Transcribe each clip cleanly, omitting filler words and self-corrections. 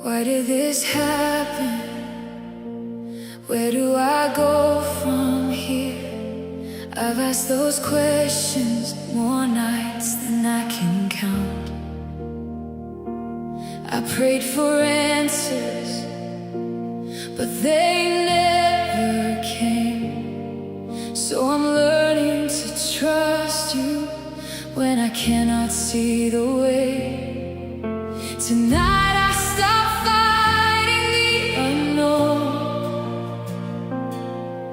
Why did this happen? Where do I go from here? I've asked those questions more nights than I can count. I prayed for answers, but they never came. So I'm learning to trust you when I cannot see the way. Tonight I stop fighting the unknown.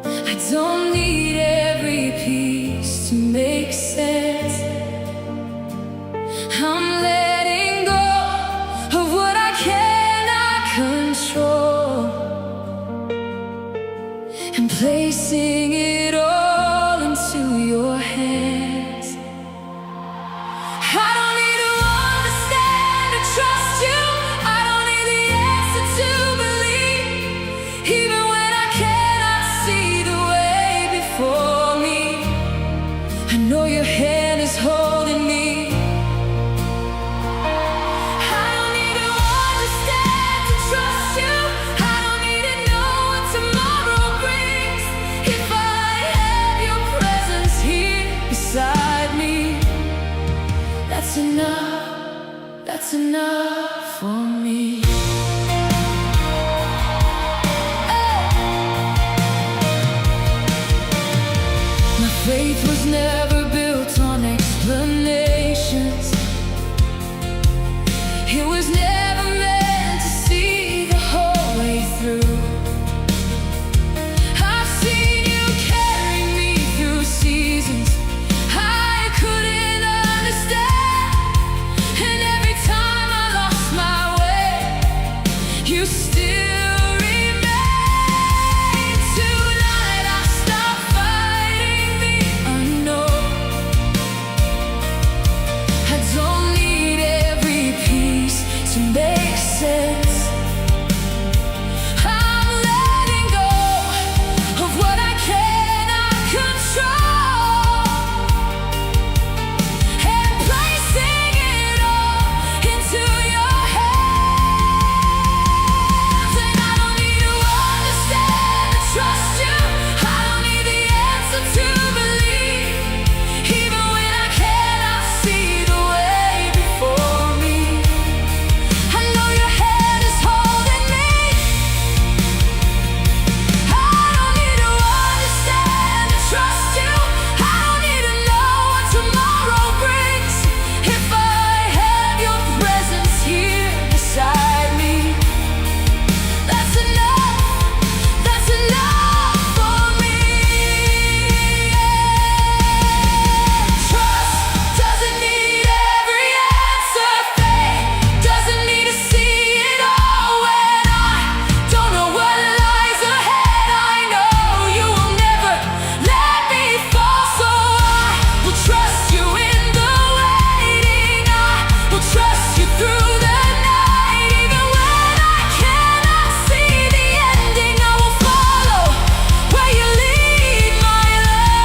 I don't need every piece to make sense. I'm letting go of what I cannot control and placing it all into your hands. I don't need to understand or trust you. I don't need the answer to believe, even when I cannot see the way before me. I know your hand is holding me. I don't need to understand to trust you. I don't need to know what tomorrow brings. If I have your presence here beside me, that's enough, that's enough for me. My faith was never built on explanations. It was never meant to see the whole way through. I've seen you carry me through seasons I couldn't understand, and every time I lost my way, you still remain. Tonight I stop fighting the unknown. I don't need every piece to make sense. I'm letting go of what I cannot control and placing it all into your hands. And I don't need to understand or trust you. I don't need the answer to believe, even when I cannot see the way before me. I know your hand is holding me. I don't need to understand or trust you. I don't need to know what tomorrow brings. If I have your presence here beside me, that's enough, that's enough for me. Trust doesn't need every answer. Faith doesn't need to see it all. When I don't know what lies ahead, I know you will never let me fall. So I will trust you in the waiting. I will trust you through the night, even when I cannot see the ending. I will follow where you lead my life.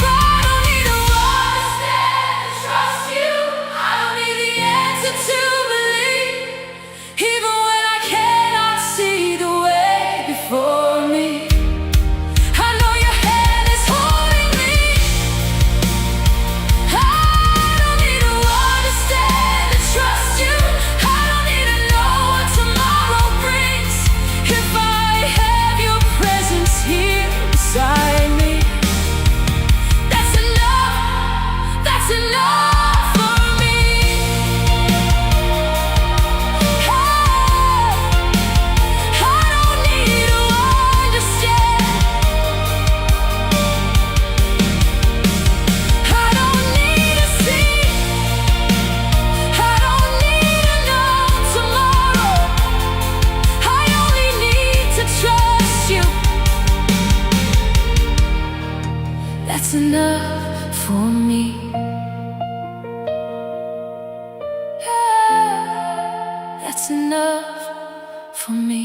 I don't need to understand or trust you. I don't need the answer to believe, even when I cannot see the way before me. I know your hand is holding me. I don't need to understand or trust you. I don't need to know what tomorrow brings. If I have your presence here beside me, that's enough, that's enough for me. I don't need to understand. I don't need to see. I don't need to know tomorrow. I only need to trust you. That's enough for me. That's enough for me.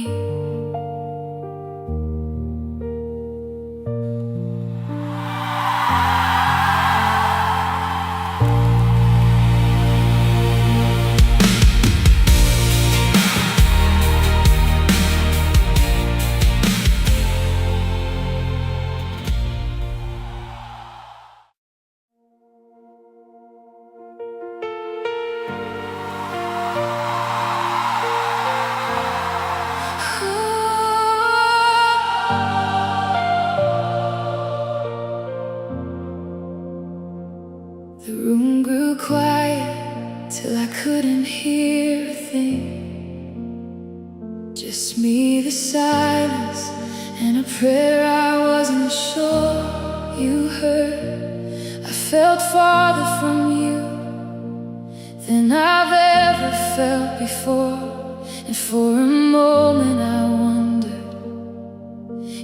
The room grew quiet till I couldn't hear a thing. Just me, the silence, and a prayer I wasn't sure you heard. I felt farther from you than I've ever felt before, and for a moment I wondered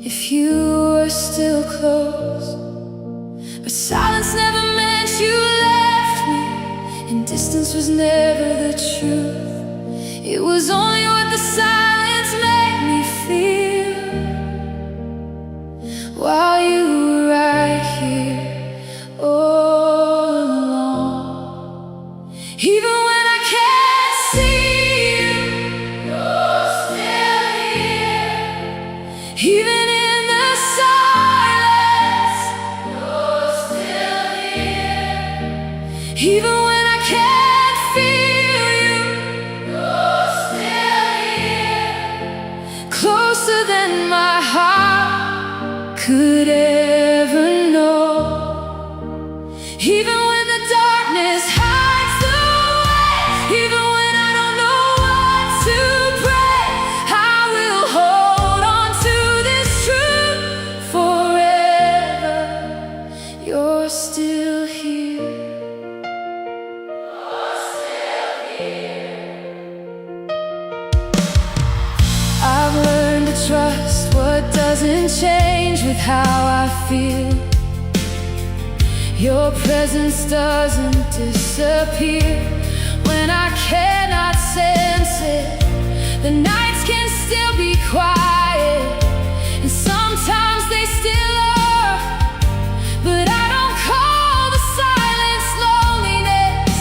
if you were still close. But silence never meant you left me, and distance was never the truth. It was only what the silence made me feel while you were right here all along. Even when I can't see you, you're still here. Even in the silence, you're still here. Even when I can't feel you, you're still here. Closer than my heart could ever know. Even when the darkness hides the way, even when I don't know what to pray, I will hold on to this truth forever. You're still here. You're still here. I've learned to trust what doesn't change with how I feel. Your presence doesn't disappear when I cannot sense it. The nights can still be quiet, and sometimes they still are. But I don't call the silence loneliness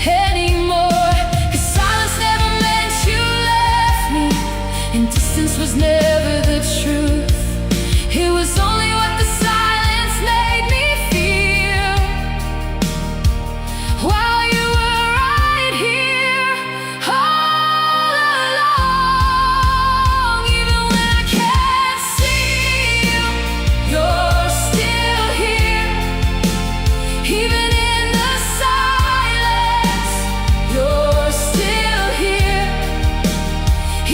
anymore, 'cause silence never meant you left me, and distance was never the truth. It was only what the silence made me feel while you were right here all along. Even when I can't see you, you're still here. Even in the silence, you're still here.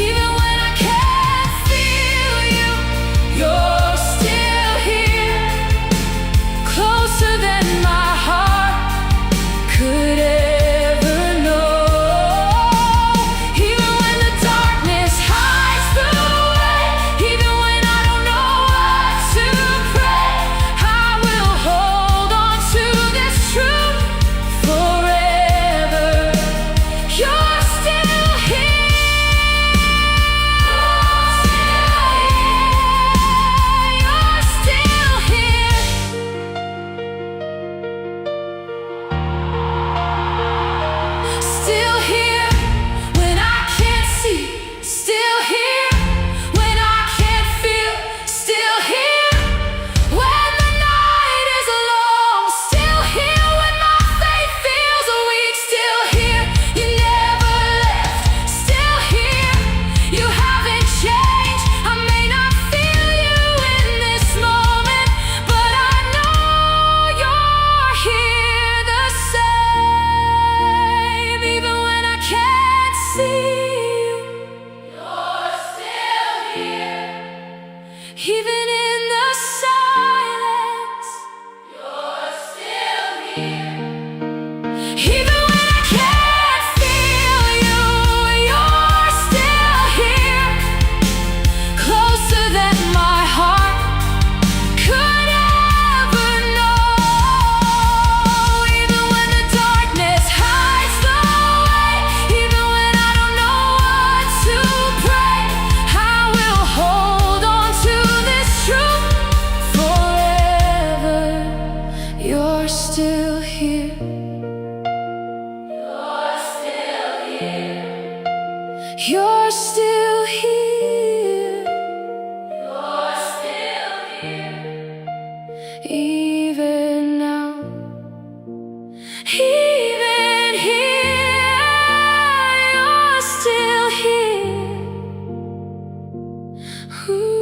Even when I can't feel you, you're still here. Closer than my heart could ever know. Even when the darkness hides the way, even when I don't know what to pray, I will hold on to this truth forever. You're still here. You're still here. Still here when I can't see. Still here when I can't feel. Still here when the night is long. Still here when my faith feels weak. Still here, you never left. Still here, you haven't changed. I may not feel you in this moment, but I know you're here the same. Even when I can't see you, you're still here. Even in the silence, you're still here. Even when I can't feel you, you're still here. Closer than my heart could ever know. Even when the darkness hides the way, even when I don't know what to pray, I will hold on to this truth forever. You're still here. You're still here. You're still here. You're still here. Even now, even here, you're still here. Ooh.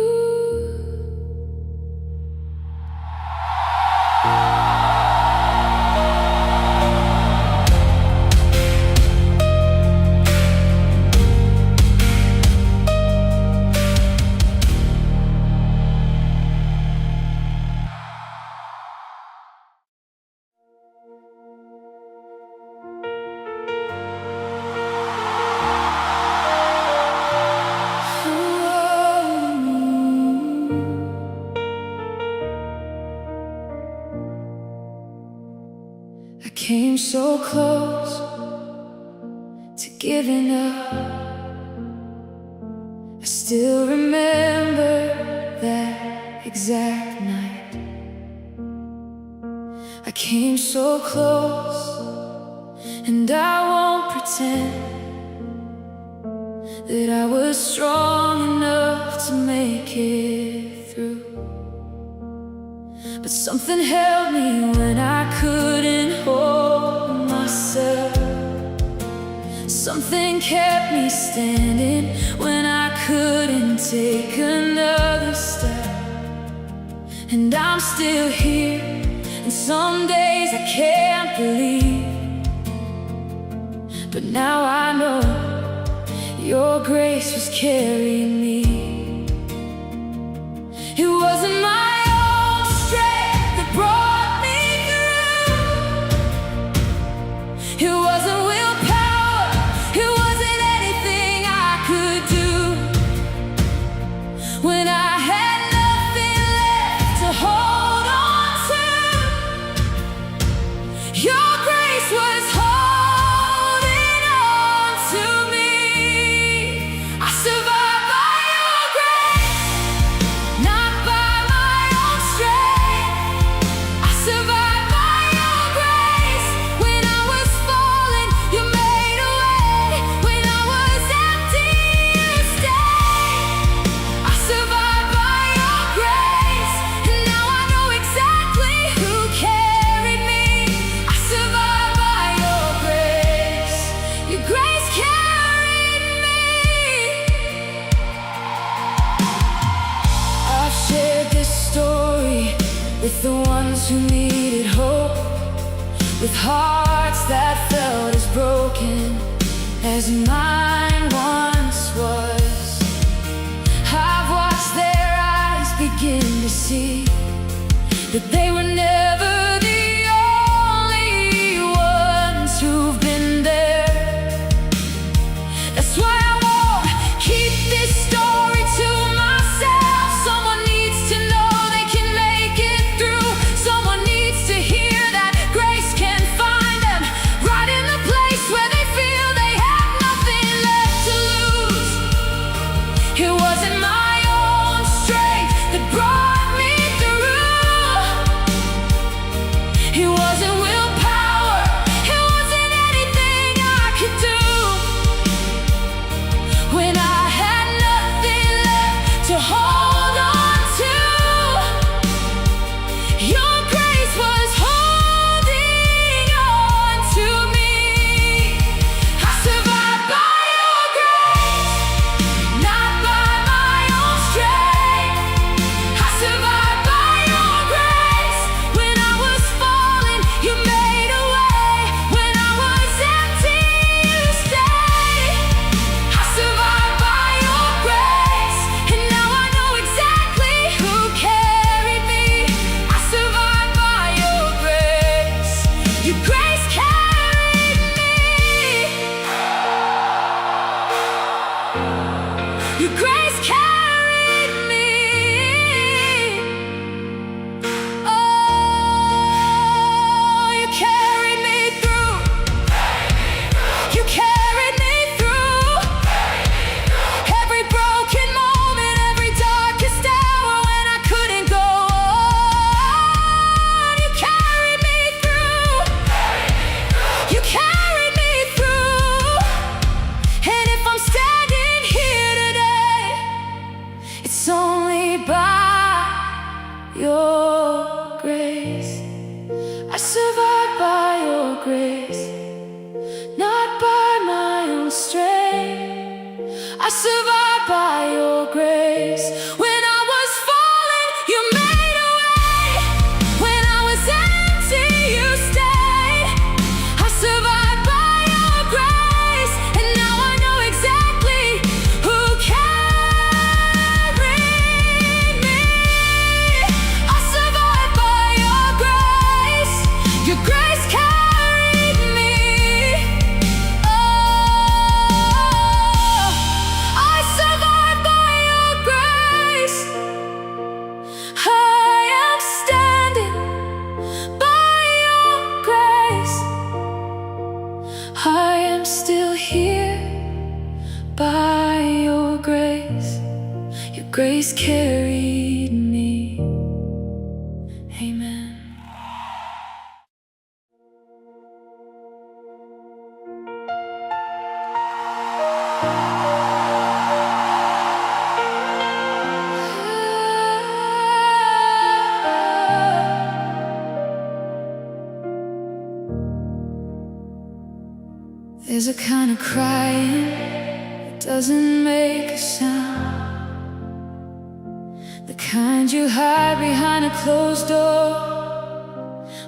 I came so close to giving up. I still remember that exact night. I came so close, and I won't pretend that I was strong enough to make it through. But something held me when I couldn't hold myself. Something kept me standing when I couldn't take another step. And I'm still here, and some days I can't believe. But now I know your grace was carrying me. It wasn't my own strength that brought me through. It wasn't willpower, it wasn't anything I could do. When I had nothing left to hold on to, your grace was holding on to me. I survived by your grace, not by my own strength. I survived by your grace. When I was falling, you made a way. When I was empty, you stayed. I survived by your grace, and now I know exactly who carried me. I survived by your grace. Your grace carried me. I've shared this story with the ones who needed hope, with hearts that felt as broken as mine once was. I've watched their eyes begin to see that they were never the only ones who've been there. That's why I won't keep this story to myself. Someone needs to know they can make it through. Someone needs to hear that grace can find them right in the place where they feel they have nothing left to lose. It wasn't my own strength that brought me through. grace carried me. Amen. There's a kind of crying that doesn't make a sound, the kind you hide behind a closed door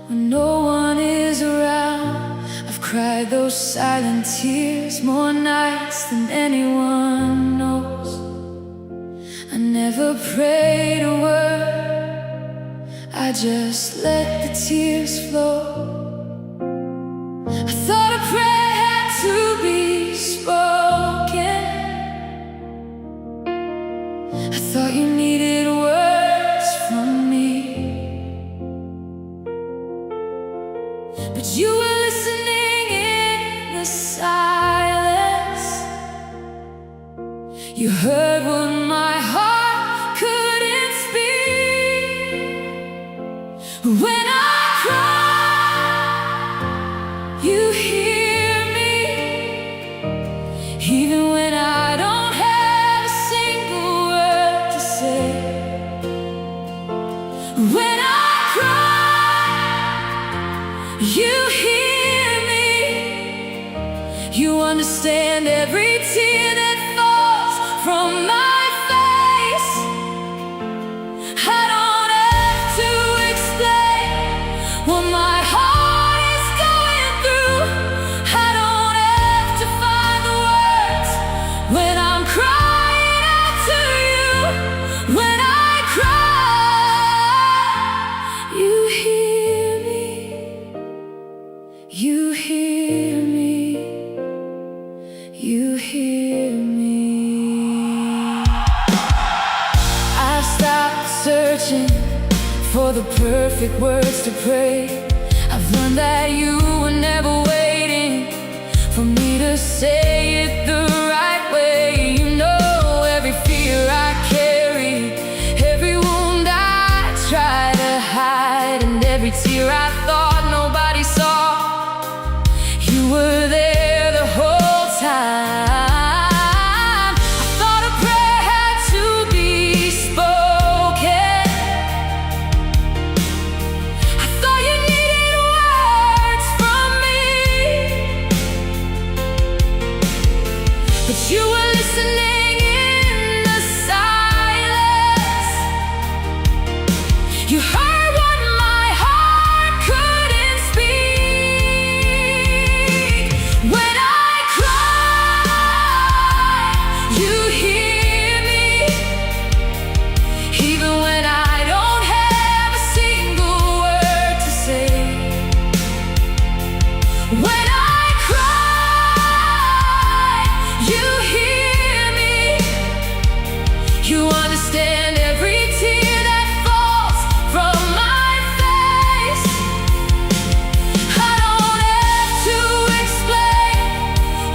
when no one is around. I've cried those silent tears more nights than anyone knows. I never prayed a word, I just let the tears flow. I thought a prayer had to be spoken, I thought you needed words from me, but you were listening in the silence. You heard what my heart couldn't speak. When I cry, you hear me, even when I don't have a single word to say. When I cry, you hear me, you understand every tear that falls from my face. I don't have to explain what my heart is going through. I don't have to find the words when I'm crying out to you. When I cry, you hear me, you hear me, you hear me. I've stopped searching for the perfect words to pray. I've learned that you were never waiting for me to say it the right way. You know every fear I carry, every wound I try to hide, and every tear I thought nobody saw. You were there the whole time. I thought a prayer had to be spoken, I thought you needed words from me, but you were listening in the silence. You heard what my heart couldn't speak. When I cry, you hear me, even when I don't have a single word to say. When I cry, you hear me, you understand every tear that falls from my face. I don't have to explain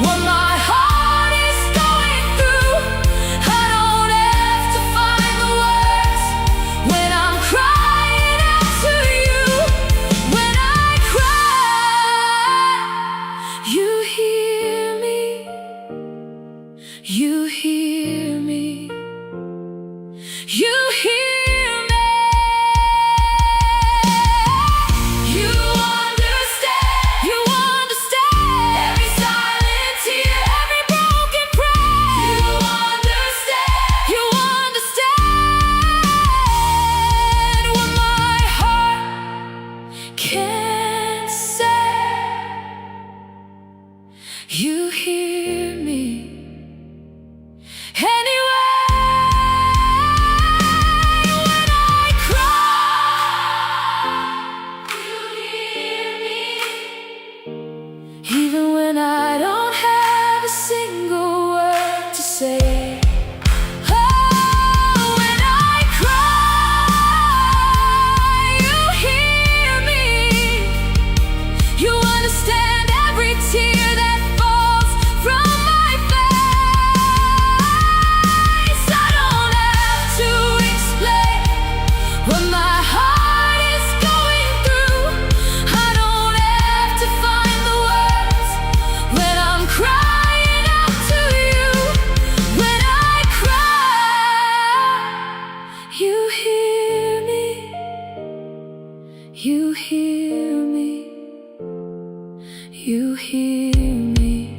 what my heart is going through. I don't have to find the words when I'm crying out to you. When I cry, you hear me, you hear me, you hear me. You understand, you understand every silent tear, every broken prayer. You understand what my heart can't say. You hear me anyway. When I cry, you hear me, even when I don't have a single word to say. Oh, when I cry, you hear me, you understand every tear that falls you hear me.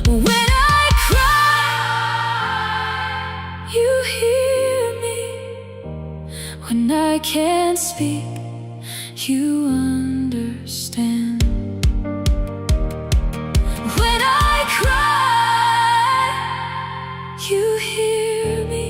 When I cry, you hear me. When I can't speak, you understand. When I cry, you hear me.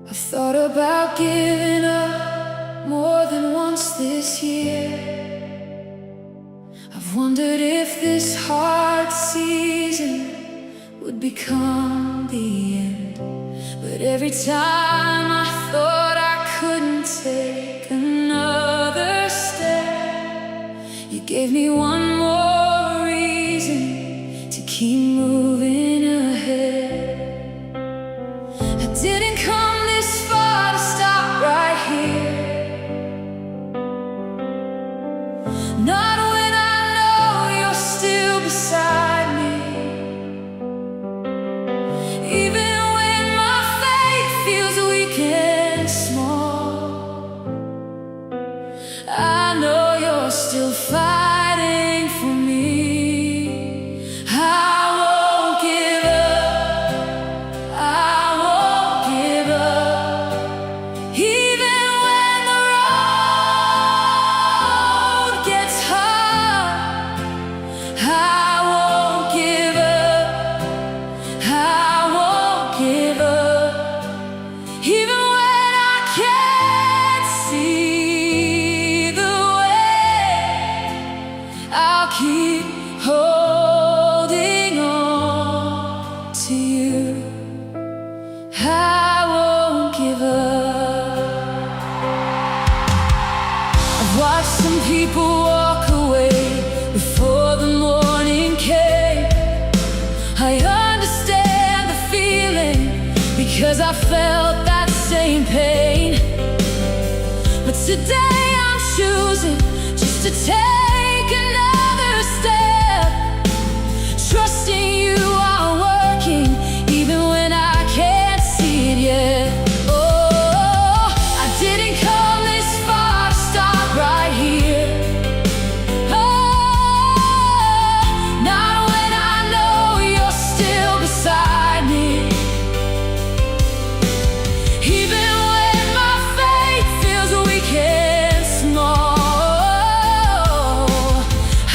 I've thought about giving up more than once this year. I've wondered if this hard season would become the end. But every time I thought I couldn't take another step, you gave me one more reason to keep moving ahead. I didn't come this far to stop right here. Not when I know you're still beside me. Even when my faith feels weak and small, I know you're still fighting for me. I won't give up. I won't give up. Even when the road gets hard, I won't give up. I won't give up. Even when I can't see the way, I'll keep holding on to you. I won't give up. I've watched some people walk away before the morning came. I understand the feeling because I felt that same pain. But today I'm choosing just to take another step, trusting you are working even when I can't see it yet. Oh, I didn't come this far to stop right here. Oh, not when I know you're still beside me. Even when my faith feels weak and small,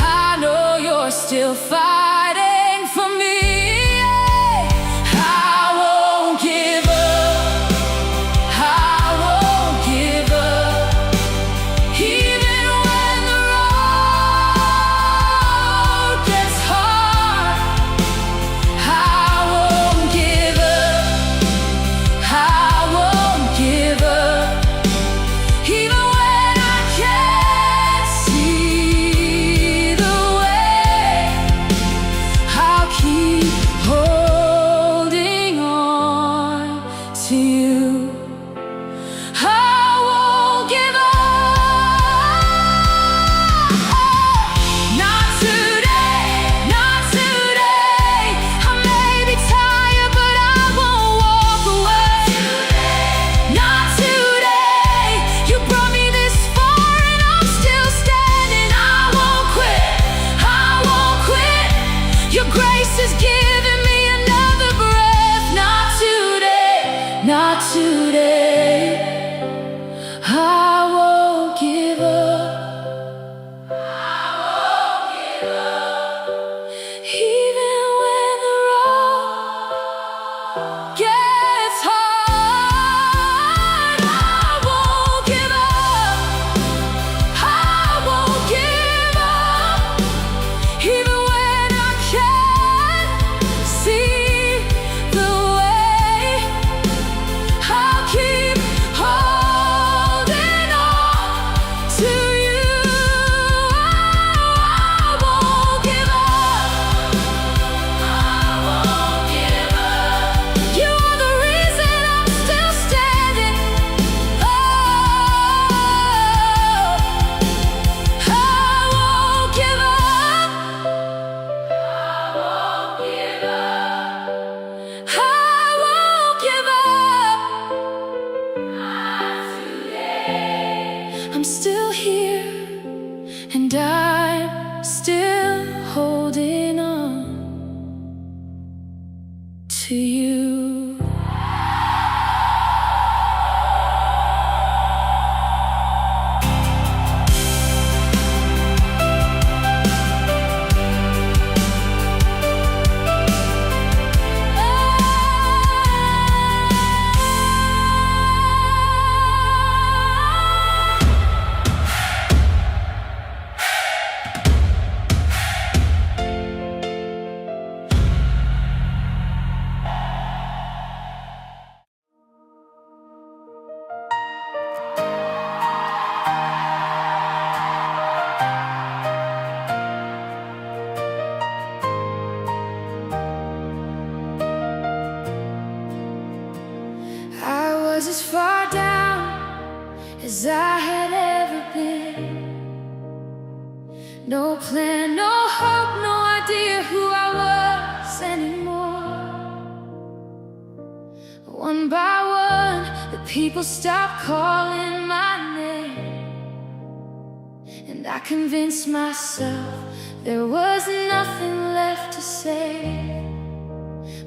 I know you're still fighting for me. I won't give up. I won't give up. Even when the road gets hard, I won't give up. I won't give up. Even when I can't see the way, I'll keep holding on to you. I won't give up. Not today, not today. I may be tired, but I won't walk away. Not today. You brought me this far and I'm still standing. I won't quit. I won't quit. Your grace has given me another breath. Not today. Not today. I won't give up. I won't give up. Even when the road gets hard, I won't give up. I won't give up. Even when I can't see the way, I'll keep was as far down as I had ever been. No plan, no hope, no idea who I was anymore. One by one, the people stopped calling my name, and I convinced myself there was nothing left to say.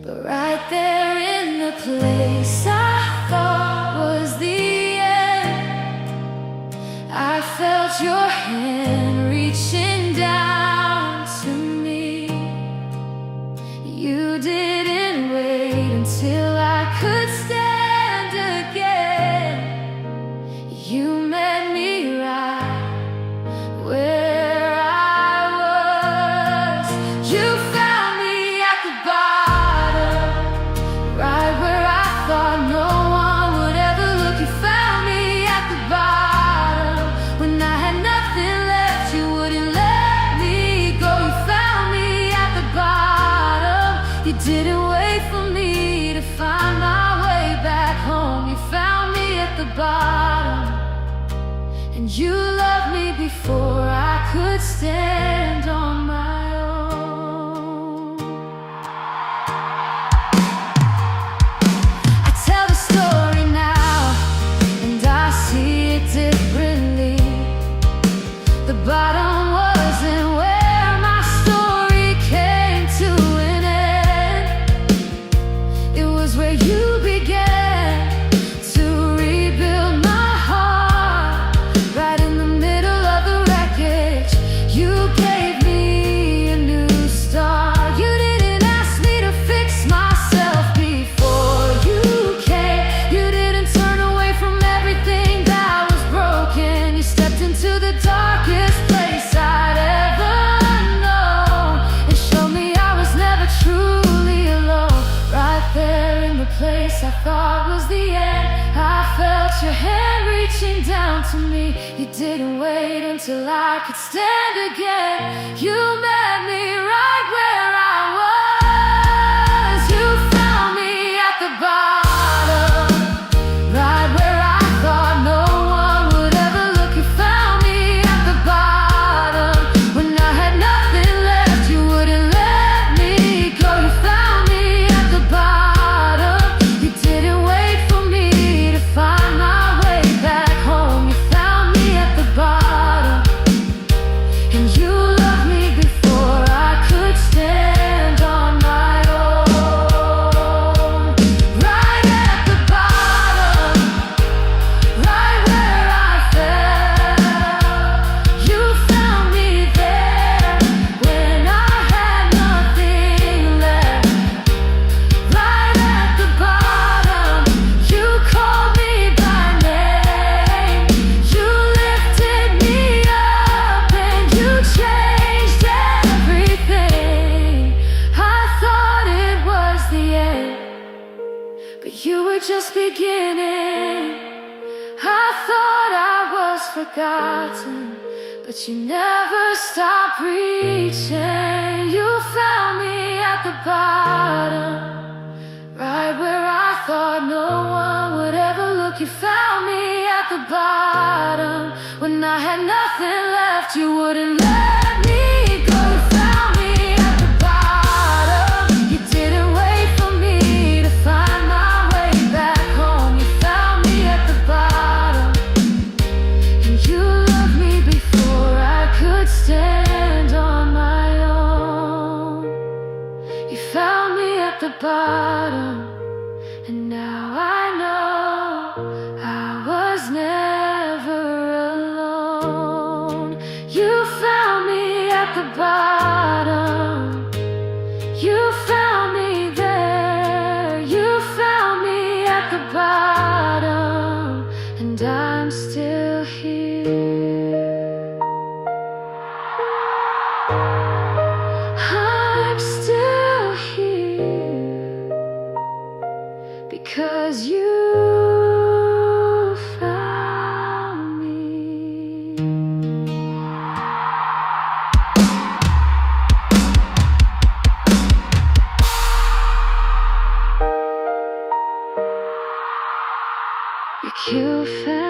But right there in the place I thought was the end, I felt your hand reaching down to me. You didn't wait until I could stand again. You met me right where I was. You found me at the bottom, right where I thought no one would ever look. You found me at the bottom when I had nothing left. You wouldn't let me go. You found me at the bottom. You didn't wait for me to find my way back home. You found me at the bottom, and you loved me before I could stand on my own. I tell the story now, and I see it differently. The bottom wasn't where my story came to an end. It was where you began to rebuild my heart. Right in the middle of the wreckage, you gave me a new start. You didn't ask me to fix myself before you came. You didn't turn away from everything that was broken. You stepped into the darkest place I'd ever known and showed me I was never truly alone. Right there in the place I thought was the end, I felt your hand reaching down to me. You didn't wait until I could stand again. You met me right where I was. You found me at the bottom, right where I thought no one would ever look. You found me at the bottom when I had nothing left. You wouldn't let me go. You found me at the bottom. You didn't wait for me to find my way back home. You found me at the bottom, and you loved me before I could stand on my own. Right at the bottom, right where I fell, you found me there when I had nothing left. Right at the bottom, you called me by name. You lifted me up and you changed everything. I thought it was the end, but you were just beginning. I thought I was forgotten, but you never stopped reaching. You found me at the bottom, right where I thought no one would ever look. You found me at the bottom when I had nothing left. You wouldn't let me go. You found me at the bottom. You didn't wait for me to find my way back home. You found me at the bottom, and you loved me before I could stand on my own. You found me at the bottom, and now I know I was never alone. You found me at the bottom. You found me there. You found me at the bottom, and I'm still here. I'm still here because you found me. You fell